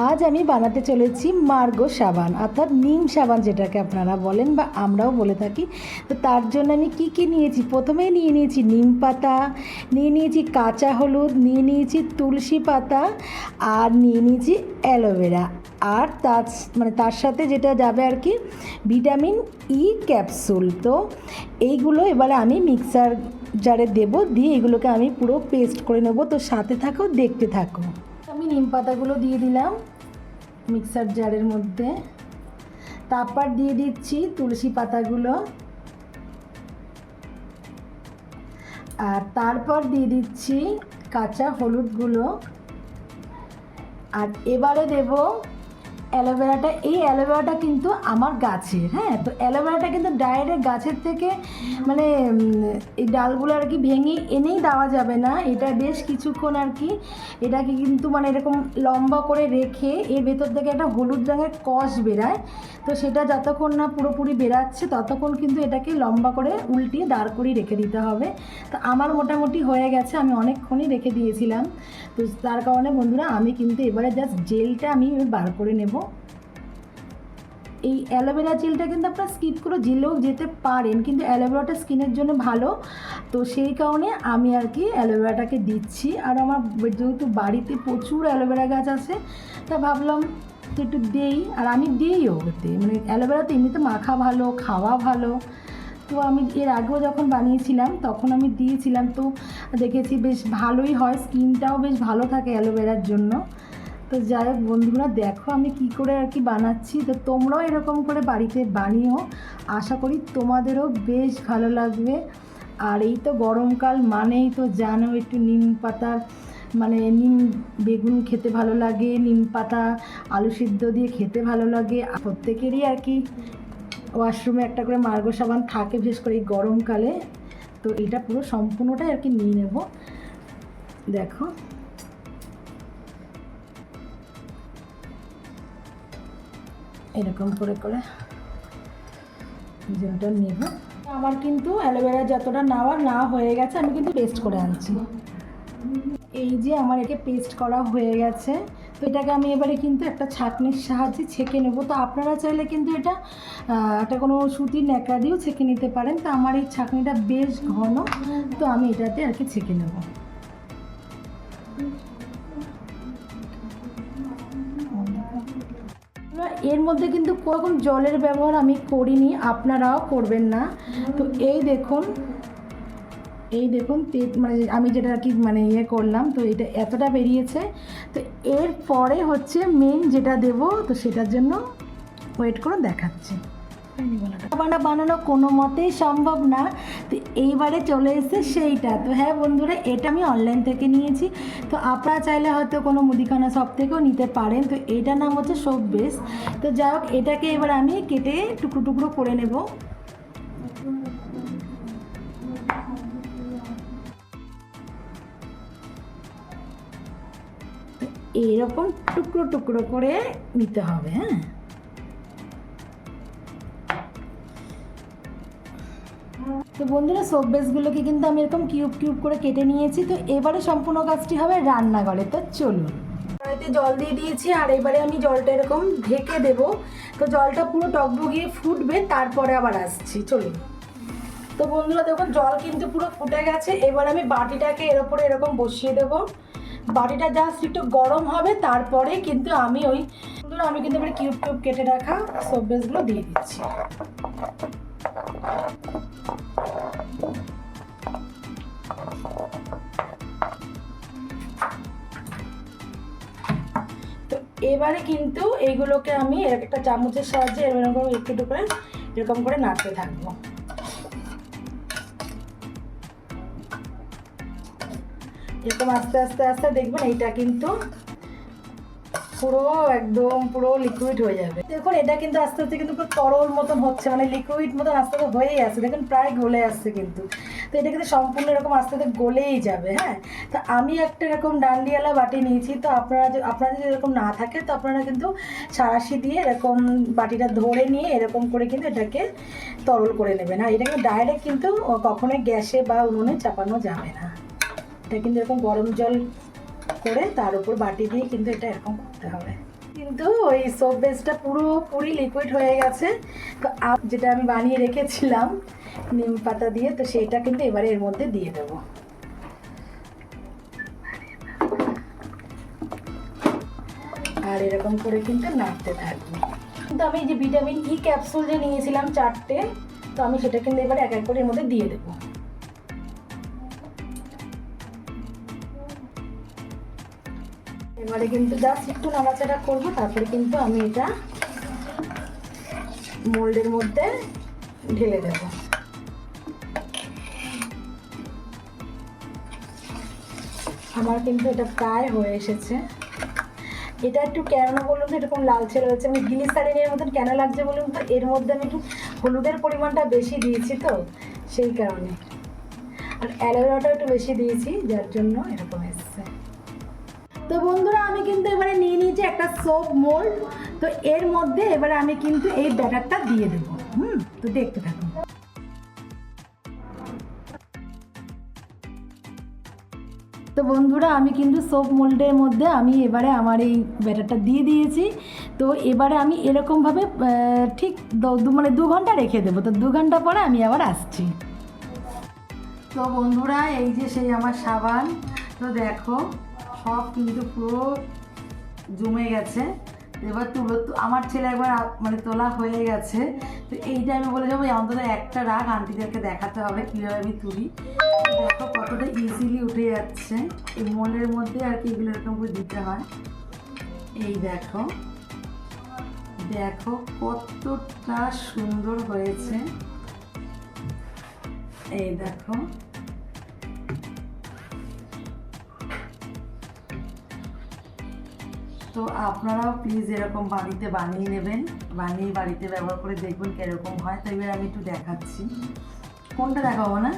আজ আমি বানাতে চলেছি মার্গো সাবান অর্থাৎ নিম সাবান যেটাকে আপনারা বলেন বা আমরাও বলে থাকি। তো তার জন্য আমি কি নিয়েছি, প্রথমেই নিয়ে নিয়েছি নিম পাতা, নিয়ে নিয়েছি কাঁচা হলুদ, নিয়ে নিয়েছি তুলসী পাতা, আর নিয়ে নিয়েছি অ্যালোভেরা। আর তার সাথে যেটা যাবে আর কি ভিটামিন ই ক্যাপসুল। তো এইগুলো এবারে আমি মিক্সার জারে দেবো, দিয়ে এগুলোকে আমি পুরো পেস্ট করে নেবো। তো সাথে থাকো, দেখতে থাকো। আমি নিম পাতাগুলো দিয়ে দিলাম মিক্সার জারের মধ্যে, তারপর দিয়ে দিচ্ছি তুলসী পাতাগুলো, আর তারপর দিয়ে দিচ্ছি কাঁচা হলুদগুলো, আর এবারে দেব অ্যালোভেরাটা। এই অ্যালোভেরাটা কিন্তু আমার গাছের, হ্যাঁ। তো অ্যালোভেরাটা কিন্তু ডাইরেক্ট গাছের থেকে মানে এই ডালগুলো আর কি ভেঙে এনেই দেওয়া যাবে না। এটা বেশ কিছুক্ষণ আর কি এটাকে কিন্তু মানে এরকম লম্বা করে রেখে এর ভেতর থেকে একটা হলুদ রঙের কষ বেরায়। তো সেটা যতক্ষণ না পুরোপুরি বেরাচ্ছে ততক্ষণ কিন্তু এটাকে লম্বা করে উল্টিয়ে দাঁড় করিয়ে রেখে দিতে হবে। তো আমার মোটামুটি হয়ে গেছে, আমি অনেকক্ষণই রেখে দিয়েছিলাম। তো তার কারণে বন্ধুরা আমি কিন্তু এবারে জাস্ট জেলটা আমি বার করে নেব। এই অ্যালোভেরা জেলটা কিন্তু আপনারা স্কিপ করে জেলেও যেতে পারেন, কিন্তু অ্যালোভেরাটা স্কিনের জন্য ভালো। তো সেই কারণে আমি আর কি অ্যালোভেরাটাকে দিচ্ছি। আর আমার যেহেতু বাড়িতে প্রচুর অ্যালোভেরা গাছ আছে, তা ভাবলাম একটু দেই। আর আমি দিইও ওতে, মানে অ্যালোভেরা তো এমনিতে মাখা ভালো, খাওয়া ভালো। তো আমি এর আগেও যখন বানিয়েছিলাম তখন আমি দিয়েছিলাম, তো দেখেছি বেশ ভালোই হয়, স্কিনটাও বেশ ভালো থাকে অ্যালোভেরার জন্য। তো যাই হোক বন্ধুরা, দেখো আমি কি করে আর কি বানাচ্ছি। তো তোমরাও এরকম করে বাড়িতে বানিও, আশা করি তোমাদেরও বেশ ভালো লাগবে। আর এই তো গরমকাল মানেই তো জানো একটু নিম পাতার মানে নিম বেগুন খেতে ভালো লাগে, নিম পাতা আলু সিদ্ধ দিয়ে খেতে ভালো লাগে। প্রত্যেকেরই আর কি ওয়াশরুমে একটা করে মার্গো সাবান থাকে, বিশেষ করে এই গরমকালে। তো এটা পুরো সম্পূর্ণটাই আর কি নিয়ে নেব। দেখো এরকম করে করে যেটা নেব। আমার কিন্তু অ্যালোভেরা যতটা না হয়ে গেছে, আমি কিন্তু পেস্ট করে আনছি। এই যে আমার একে পেস্ট করা হয়ে গেছে। তো এটাকে আমি এবারে কিন্তু একটা ছাঁকনির সাহায্যে ছেঁকে নেব। তো আপনারা চাইলে কিন্তু এটা একটা কোনো সুতির ন্যাকড়া দিয়েও ছেঁকে নিতে পারেন। তো আমার এই ছাঁকনিটা বেশ ঘন, তো আমি এটাতে আর কি ছেঁকে নেব। এর মধ্যে কিন্তু কোনোরকম জলের ব্যবহার আমি করিনি, আপনারাও করবেন না। তো এই দেখুন মানে আমি যেটা আর কি মানে করলাম, তো এটা এতটা বেরিয়েছে। তো এরপরে হচ্ছে মেন যেটা দেব, তো সেটার জন্য ওয়েট করে দেখাচ্ছি। বানানো কোনো মতেই সম্ভব না, তো এইবারে চলে এসেছে সেইটা। তো হ্যাঁ বন্ধুরা, এটা আমি অনলাইন থেকে নিয়েছি। তো আপনারা চাইলে হয়তো কোনো মুদিখানা শপ থেকেও নিতে পারেন। তো এইটার নাম হচ্ছে সোপ বেস। তো যাই হোক, এটাকে এবার আমি কেটে টুকরো টুকরো করে নেব। এরকম টুকরো টুকরো করে নিতে হবে, হ্যাঁ। তো বন্ধুরা, সোপ বেসগুলোকে কিন্তু আমি এরকম কিউব কিউব করে কেটে নিয়েছি। তো এবারে সম্পূর্ণ কাজটি হবে রান্নাঘরে। তো চলুন, কড়াইতে জল দিয়ে দিয়েছি, আর এবারে আমি জলটা এরকম ঢেকে দেব। তো জলটা পুরো টকবগিয়ে ফুটবে, তারপরে আবার আসছি, চলুন। তো বন্ধুরা দেখুন, জল কিন্তু পুরো ফুটে গেছে। এবার আমি বাটিটাকে এর উপরে এরকম বসিয়ে দেবো। বাটিটা জাস্ট একটু গরম হবে, তারপরে কিন্তু আমি আমি কিন্তু এবার কিউব কিউব কেটে রাখা সোপ বেসগুলো দিয়ে দিচ্ছি। তো এবারে কিন্তু এইগুলোকে আমি একটা চামচের সাহায্যে এরকম একটু করে এরকম করে নাড়তে থাকবো। এরকম আস্তে আস্তে আস্তে দেখবেন এইটা কিন্তু পুরো একদম পুরো লিকুইড হয়ে যাবে। দেখুন এটা কিন্তু আস্তে আস্তে কিন্তু পুরো তরল মতন হচ্ছে, মানে লিকুইড মতন আস্তে আস্তে হয়েই আসছে। দেখুন প্রায় গলে আসছে কিন্তু। তো এটা কিন্তু সম্পূর্ণ এরকম আস্তে আস্তে গলেই যাবে, হ্যাঁ। তো আমি একটা এরকম ডান্ডিওয়ালা বাটি নিয়েছি। তো আপনারা যদি এরকম না থাকে, তো আপনারা কিন্তু সাঁড়াশি দিয়ে এরকম বাটিটা ধরে নিয়ে এরকম করে কিন্তু এটাকে তরল করে নেবেন। আর এটা কিন্তু ডাইরেক্ট কিন্তু কখনোই গ্যাসে বা উনুনে চাপানো যাবে না। এটা কিন্তু এরকম গরম জল করে তার উপর বাটি দিয়ে কিন্তু এটা এরকম করতে হবে। কিন্তু ওই সোপ বেসটা পুরোপুরি লিকুইড হয়ে গেছে। তো যেটা আমি বানিয়ে রেখেছিলাম নিম পাতা দিয়ে, তো সেইটা কিন্তু এবারে এর মধ্যে দিয়ে দেবো। আর এরকম করে কিন্তু নাড়তে থাকবো। কিন্তু আমি যে ভিটামিন ই ক্যাপসুল যে নিয়েছিলাম 4টে, তো আমি সেটা কিন্তু এবারে এক এক করে এর মধ্যে দিয়ে দেবো। এবারে কিন্তু জাস্ট একটু নাড়াচাড়া করবো, তারপরে কিন্তু আমি এটা মোল্ডের মধ্যে ঢেলে দেবো। আমার কিন্তু এটা প্রায় হয়ে এসেছে। এটা একটু কেন বলুন তো এরকম লালচে রয়েছে, আমি গ্লিসারিনের মতন কেন লাগছে বলুন তো, এর মধ্যে আমি একটু হলুদের পরিমাণটা বেশি দিয়েছি, তো সেই কারণে। আর অ্যালোভেরাটাও একটু বেশি দিয়েছি, যার জন্য এরকম এসছে। তো বন্ধুরা, আমি কিন্তু এবারে নিয়ে নিয়েছি একটা সোপ মোল্ড। তো এর মধ্যে এবারে আমি কিন্তু এই ব্যাটারটা দিয়ে দেবো। তো দেখতে থাকুন। তো বন্ধুরা, আমি কিন্তু সোপ মোল্ডের মধ্যে আমি এবারে আমার এই ব্যাটারটা দিয়ে দিয়েছি। তো এবারে আমি এরকমভাবে ঠিক 2 ঘন্টা রেখে দেবো। তো 2 ঘন্টা পরে আমি আবার আসছি। তো বন্ধুরা, এই যে সেই আমার সাবান, তো দেখো সব কিন্তু পুরো জমে গেছে। এবার আমার ছেলে একবার তোলা হয়ে গেছে। তো এইটা আমি বলে যাবো অন্তত একটা রাখ, আন্টিদেরকে দেখাতে হবে কীভাবে আমি তুলি। দেখো কতটা ইজিলি উঠে যাচ্ছে এই মোল্ডের মধ্যে, আর কি এগুলো এরকম করে দিতে হয়। এই দেখো দেখো কতটা সুন্দর হয়েছে। এই দেখো, তো আপনারাও প্লিজ এরকম বাড়িতে বানিয়ে নেবেন, বানিয়ে বাড়িতে ব্যবহার করে দেখবেন কীরকম হয়। তো এবার আমি একটু দেখাচ্ছি, কোনটা দেখাবো না।